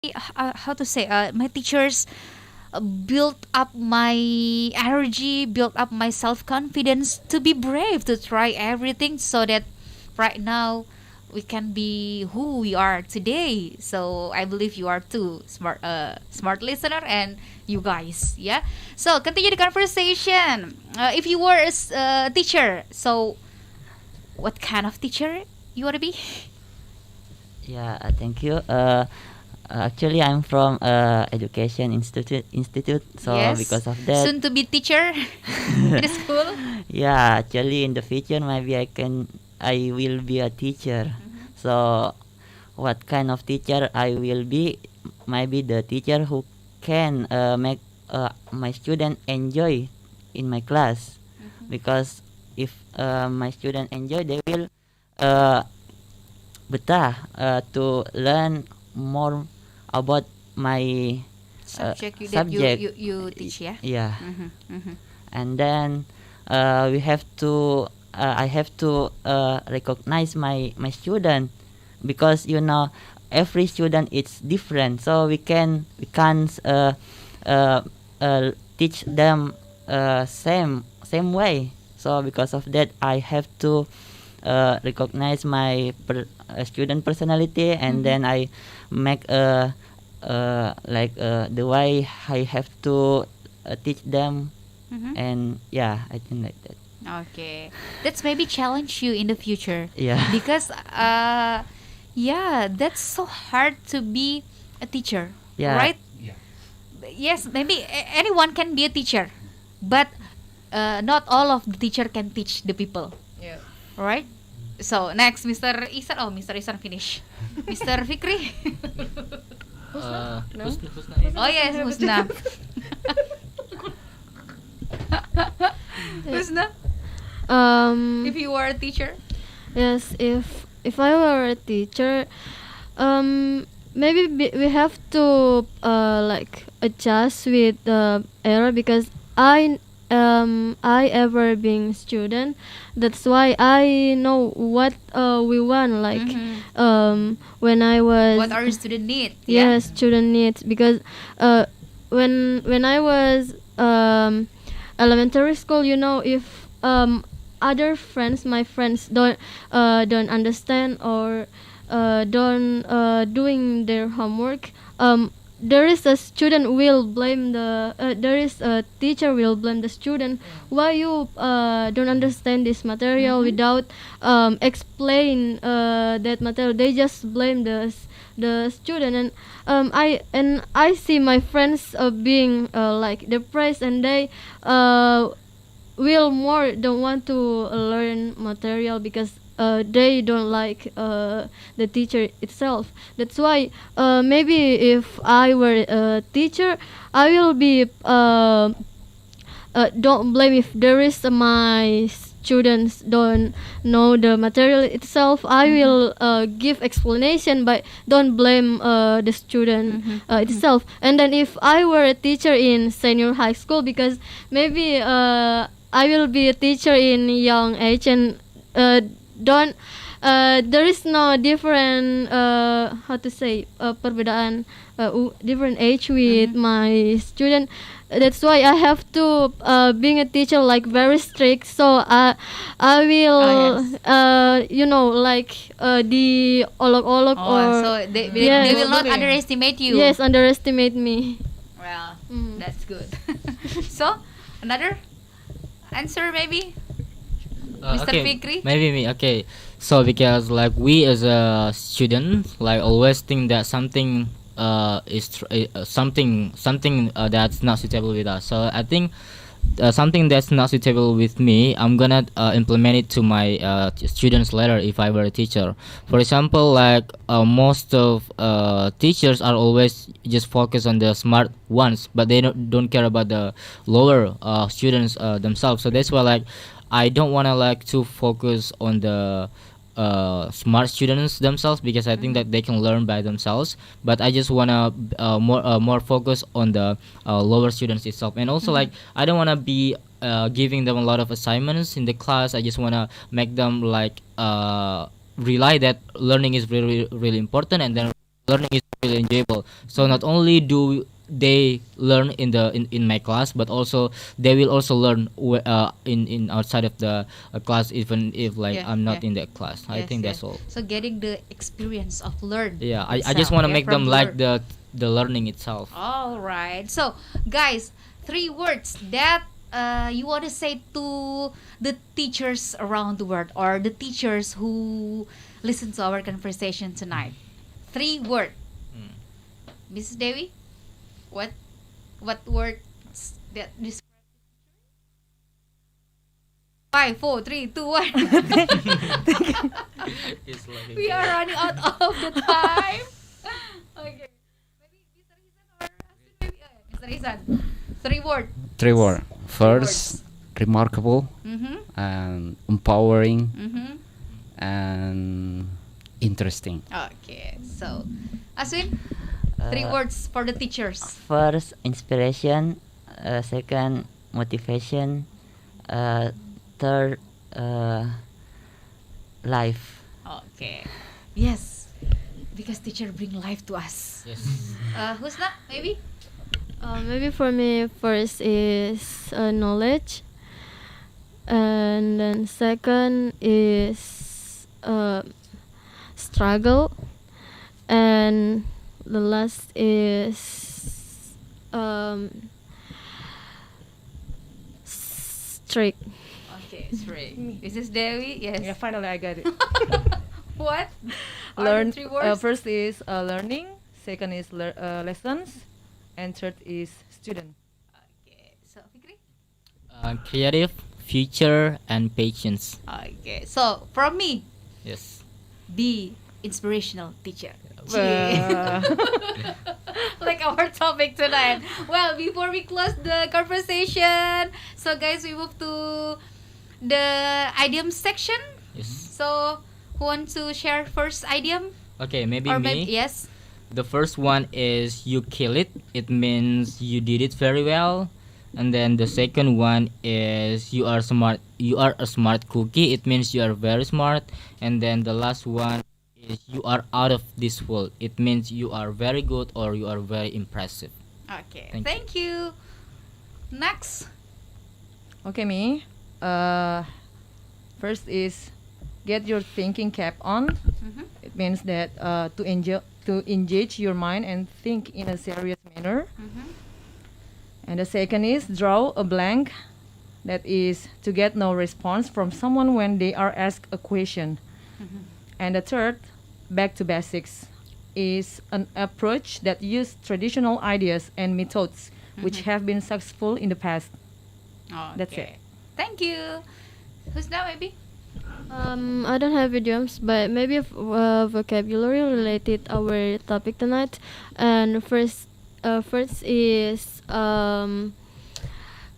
how to say, my teachers built up my energy, built up my self confidence to be brave, to try everything, so that right now we can be who we are today. So I believe you are too, smart listener, and you guys, yeah. So continue the conversation. If you were a teacher, so what kind of teacher you want to be? Yeah, thank you. Actually, I'm from education institute. So Yes, because of that, soon to be teacher in the school. yeah, actually in the future maybe I will be a teacher. So what kind of teacher I will be? Maybe the teacher who can make my student enjoy in my class, because if my student enjoy, they will uh, betah to learn more about my Subject that subject. you teach, yeah. Yeah, Mm-hmm. and then we have to I have to recognize my student, because every student is different, so we can't uh, teach them same way. So because of that, I have to recognize my student personality, and then I make the way I have to teach them. Mm-hmm. And yeah, I think like that. Okay, that's maybe challenge you in the future. Yeah. Because yeah, that's so hard to be a teacher, Yeah. right? Yeah. Yes, maybe anyone can be a teacher, but not all of the teacher can teach the people, Yeah. right? So next, Mr. Isan. Oh, Mr. Isan finish. Mr. Fikri. No? Oh yes, Husna. Husna, if Um, you were a teacher. yes, if I were a teacher, maybe we have to like adjust with the era, because I ever being student. That's why I know what we want. Like when I was What our student need? yes, student needs, because when I was elementary school, if other friends, my friends don't understand, or don't doing their homework, there is a student will blame there is a teacher will blame the student, why you don't understand this material without explain that material. They just blame the student. And I see my friends being like depressed, and they will more don't want to learn material, because they don't like the teacher itself. That's why maybe if I were a teacher, I will be don't blame if there is my students don't know the material itself. I will give explanation, but don't blame the student itself. And then if I were a teacher in senior high school, because maybe I will be a teacher in young age, and don't there is no different how to say perbedaan different age with my student. That's why I have to being a teacher like very strict. So I will like the olok-olok, Oh, or so they yes. will not underestimate you. yes, underestimate me. Well, that's good. So another answer maybe, Mr. Okay, Fikri. maybe me. Okay, so because like we as a student like always think that something something that's not suitable with us. So I think something that's not suitable with me, I'm gonna implement it to my students later if I were a teacher. For example, like most of teachers are always just focused on the smart ones, but they don't care about the lower students themselves. So that's why like I don't wanna like to focus on the smart students themselves, because I think that they can learn by themselves. But I just wanna more focus on the lower students itself. And also like I don't wanna be giving them a lot of assignments in the class. I just wanna make them like rely that learning is really really important, and then learning is really enjoyable. So not only do they learn in my class, but also they will also learn in outside of the class, even if like Yeah, I'm not yeah. in that class. I Yes, think yes. that's all. So getting the experience of learn. Yeah, I itself, just want to yeah, make from them like learn. the learning itself. All right. So, guys, 3 words that you want to say to the teachers around the world or the teachers who listen to our conversation tonight. 3 word. Mm. Mrs. Dewi, what words that describe 5, 4, 3, 2, 1. It's like We are running out of the time. Okay. Maybe Mr. Hisan or Asin, maybe Mr. Hisan. 3 word. Three word. words. First, remarkable Mm-hmm. and empowering Mm-hmm. and interesting. Okay. So, Aswin, three Uh, words for the teachers. First, inspiration. Second, motivation. Third, life. Okay. Yes. Because teacher bring life to us. yes. Who's that? Maybe? Maybe for me, first is knowledge, and then second is struggle, and the last is strict. Okay, straight. This is Dewi. Yes. Yeah, finally I got it. What? Are Learn. the 3 words? First is learning. Second is lessons, and third is student. Okay. So, Fikri? Creative, future, and patience. Okay. So, from me, Yes. be inspirational teacher. Uh, Like our topic tonight. Well, before we close the conversation, so guys, we move to the idiom section. Yes. So, who want to share first idiom? Okay, maybe Or me. maybe yes. The first one is you kill it. It means you did it very well. And then the second one is you are smart. You are a smart cookie. It means you are very smart. And then the last one is you are out of this world. It means you are very good or you are very impressive. Okay. Thank Thank you. Next. okay, me. First is get your thinking cap on. Mhm. It means that to engage your mind and think in a serious manner. Mhm. And the second is draw a blank. That is to get no response from someone when they are asked a question. Mhm. And the third, back to basics, is an approach that uses traditional ideas and methods which have been successful in the past. That's Okay. it. Thank you. Who's now, maybe? I don't have idioms, but maybe vocabulary related our topic tonight. And first is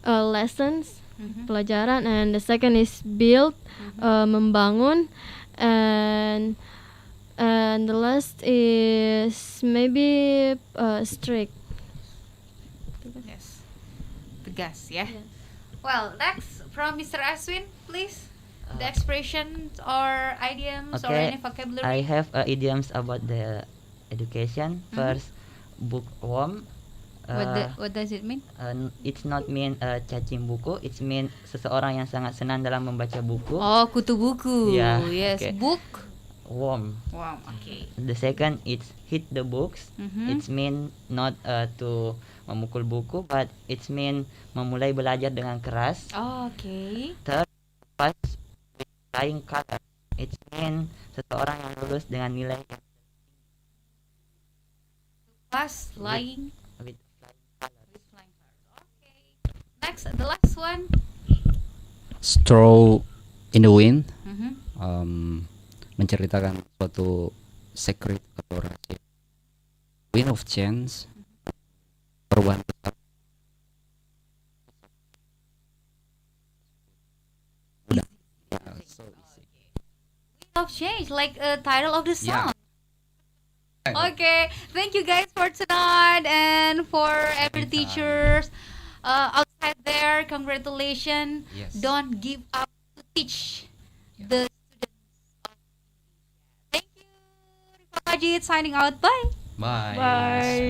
lessons, Mhm. pelajaran, and the second is build, membangun, and the last is maybe strict. Yes. Tegas, yeah. Well, next from Mr. Aswin, please. The expressions or idioms or any vocabulary. I have idioms about the education. First, bookworm. What does it mean? It's not mean cacing buku. It's mean seseorang yang sangat senang dalam membaca buku. Oh, kutu buku. Yeah, Yes, okay. book. Worm. Wow, okay. The second, it's hit the books. Mhm. It's mean not to memukul buku, but it's mean memulai belajar dengan keras. Oh, okay. Third, pass with flying color. It's mean seseorang yang lulus dengan nilai yang Pass, lying, with flying color. with flying cars. Okay. Next, the last one. Straw in the wind, Mhm. menceritakan suatu secret atau rahasia. Wind of change, perubahan besar. Udah. Yeah, so easy. Wind of Change, like a title of the Yeah. song. Okay, thank you guys for tonight and for every Anytime. teachers outside there. Congratulations! Yes. Don't give up to teach the students of Indonesia. Thank you. Rifa Majid signing out. Bye. Bye. Bye.